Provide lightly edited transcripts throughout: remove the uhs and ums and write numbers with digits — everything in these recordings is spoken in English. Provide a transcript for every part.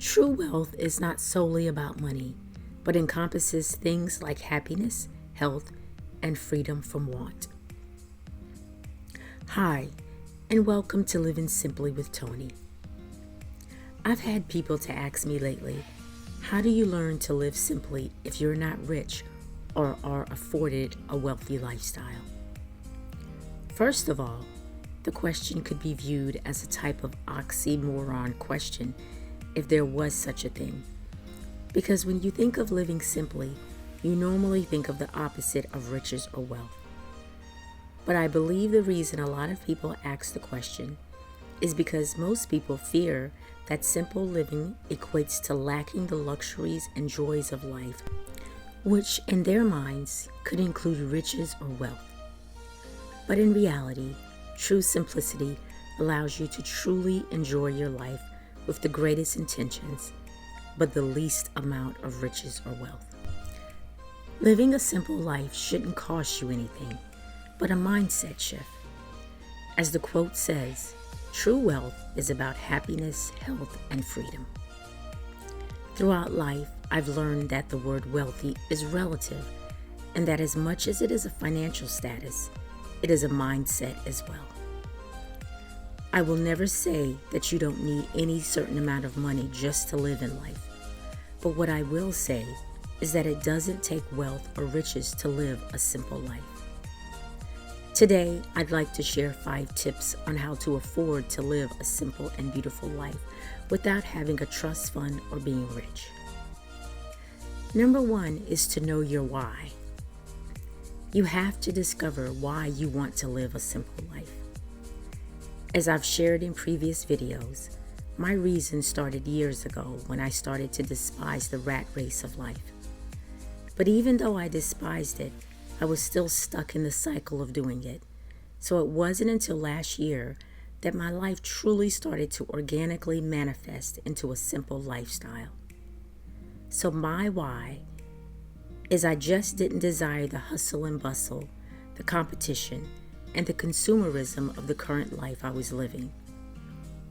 True wealth is not solely about money, but encompasses things like happiness, health, and freedom from want. Hi, and welcome to Living Simply with Toni. I've had people to ask me lately, how do you learn to live simply if you're not rich or are afforded a wealthy lifestyle? First of all, the question could be viewed as a type of oxymoron question if there was such a thing. Because when you think of living simply, you normally think of the opposite of riches or wealth. But I believe the reason a lot of people ask the question is because most people fear that simple living equates to lacking the luxuries and joys of life, which in their minds could include riches or wealth. But in reality, true simplicity allows you to truly enjoy your life with the greatest intentions, but the least amount of riches or wealth. Living a simple life shouldn't cost you anything, but a mindset shift. As the quote says, true wealth is about happiness, health, and freedom. Throughout life, I've learned that the word wealthy is relative, and that as much as it is a financial status, it is a mindset as well. I will never say that you don't need any certain amount of money just to live in life, but what I will say is that it doesn't take wealth or riches to live a simple life. Today, I'd like to share 5 tips on how to afford to live a simple and beautiful life without having a trust fund or being rich. Number 1 is to know your why. You have to discover why you want to live a simple life. As I've shared in previous videos, my reason started years ago when I started to despise the rat race of life. But even though I despised it, I was still stuck in the cycle of doing it. So it wasn't until last year that my life truly started to organically manifest into a simple lifestyle. So my why is I just didn't desire the hustle and bustle, the competition, and the consumerism of the current life I was living.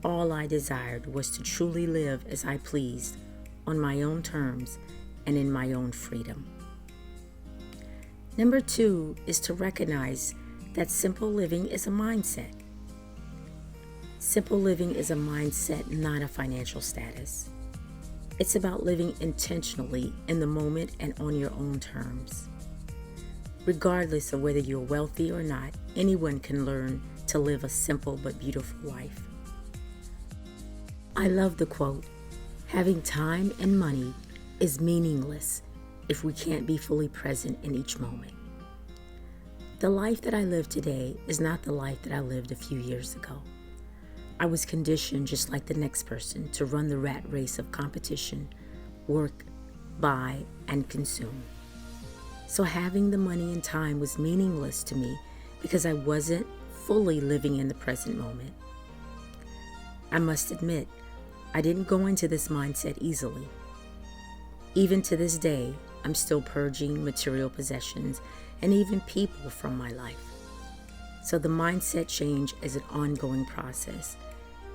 All I desired was to truly live as I pleased, on my own terms, and in my own freedom. Number 2 is to recognize that simple living is a mindset. Simple living is a mindset, not a financial status. It's about living intentionally in the moment and on your own terms. Regardless of whether you're wealthy or not, anyone can learn to live a simple but beautiful life. I love the quote, having time and money is meaningless if we can't be fully present in each moment. The life that I live today is not the life that I lived a few years ago. I was conditioned just like the next person to run the rat race of competition, work, buy, and consume. So having the money and time was meaningless to me because I wasn't fully living in the present moment. I must admit, I didn't go into this mindset easily. Even to this day, I'm still purging material possessions and even people from my life. So the mindset change is an ongoing process,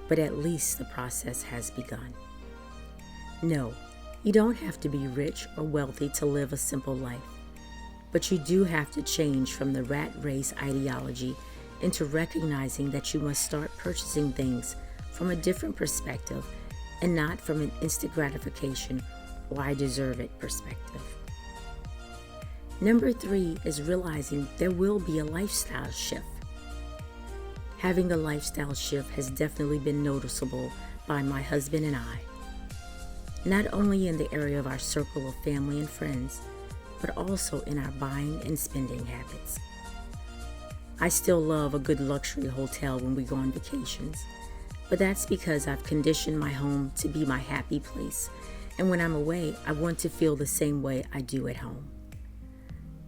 but at least the process has begun. No, you don't have to be rich or wealthy to live a simple life, but you do have to change from the rat race ideology into recognizing that you must start purchasing things from a different perspective and not from an instant gratification or I deserve it perspective. Number 3 is realizing there will be a lifestyle shift. Having a lifestyle shift has definitely been noticeable by my husband and I, not only in the area of our circle of family and friends, but also in our buying and spending habits. I still love a good luxury hotel when we go on vacations, but that's because I've conditioned my home to be my happy place, and when I'm away, I want to feel the same way I do at home.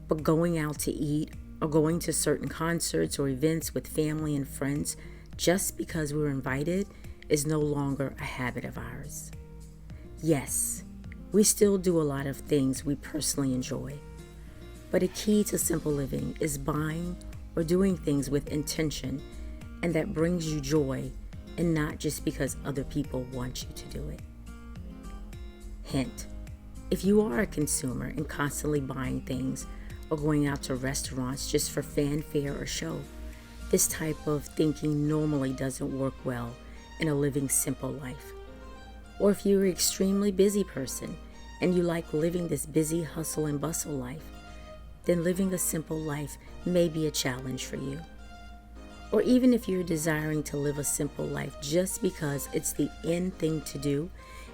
But going out to eat or going to certain concerts or events with family and friends just because we're invited is no longer a habit of ours. Yes, we still do a lot of things we personally enjoy, but a key to simple living is buying or doing things with intention, and that brings you joy and not just because other people want you to do it. Hint: if you are a consumer and constantly buying things or going out to restaurants just for fanfare or show, this type of thinking normally doesn't work well in a living simple life. Or if you're an extremely busy person and you like living this busy hustle and bustle life, then living a simple life may be a challenge for you. Or even if you're desiring to live a simple life just because it's the in thing to do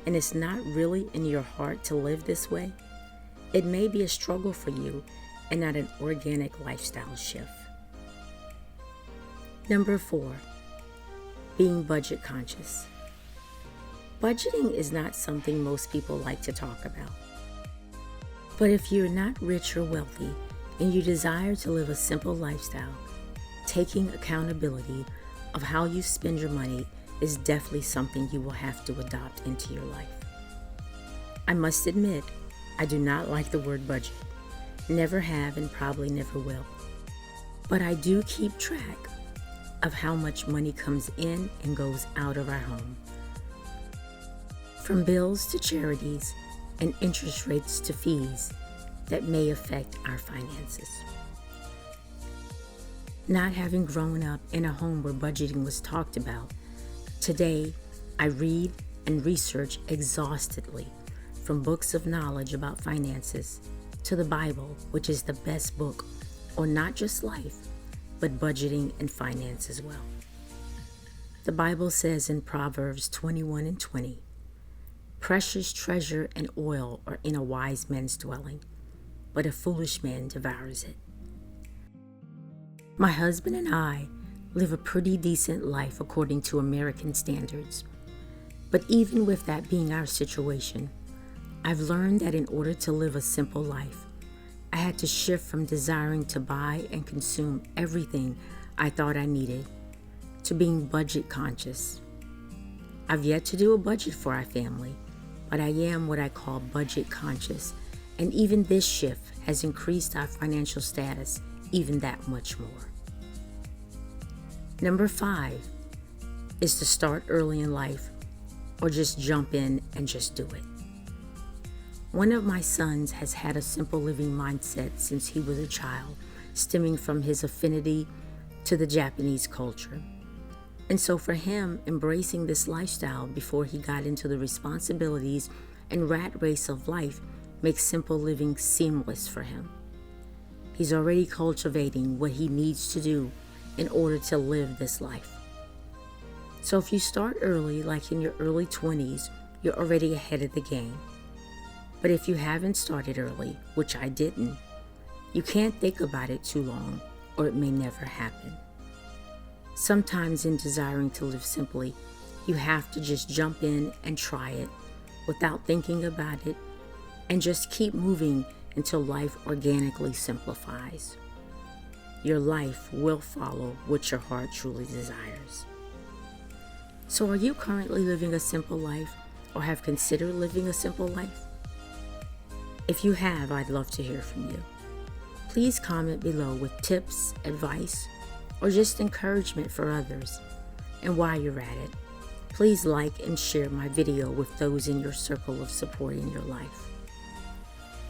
and it's not really in your heart to live this way, it may be a struggle for you and not an organic lifestyle shift. Number 4, being budget conscious. Budgeting is not something most people like to talk about. But if you're not rich or wealthy and you desire to live a simple lifestyle, taking accountability of how you spend your money is definitely something you will have to adopt into your life. I must admit, I do not like the word budget. Never have and probably never will. But I do keep track of how much money comes in and goes out of our home. From bills to charities and interest rates to fees that may affect our finances. Not having grown up in a home where budgeting was talked about, today I read and research exhaustively, from books of knowledge about finances to the Bible, which is the best book on not just life, but budgeting and finance as well. The Bible says in Proverbs 21:20, "Precious treasure and oil are in a wise man's dwelling, but a foolish man devours it." My husband and I live a pretty decent life according to American standards. But even with that being our situation, I've learned that in order to live a simple life, I had to shift from desiring to buy and consume everything I thought I needed to being budget conscious. I've yet to do a budget for our family, but I am what I call budget conscious, and even this shift has increased our financial status even that much more. Number 5 is to start early in life or just jump in and just do it. One of my sons has had a simple living mindset since he was a child, stemming from his affinity to the Japanese culture. And so for him, embracing this lifestyle before he got into the responsibilities and rat race of life makes simple living seamless for him. He's already cultivating what he needs to do in order to live this life. So if you start early, like in your early 20s, you're already ahead of the game. But if you haven't started early, which I didn't, you can't think about it too long, or it may never happen. Sometimes in desiring to live simply, you have to just jump in and try it without thinking about it and just keep moving until life organically simplifies. Your life will follow what your heart truly desires. So are you currently living a simple life or have considered living a simple life? If you have, I'd love to hear from you. Please comment below with tips, advice, or just encouragement for others. And while you're at it, please like and share my video with those in your circle of support in your life.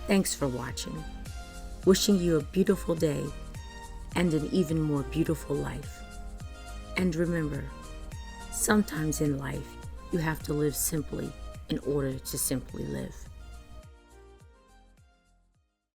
Thanks for watching. Wishing you a beautiful day and an even more beautiful life. And remember, sometimes in life, you have to live simply in order to simply live.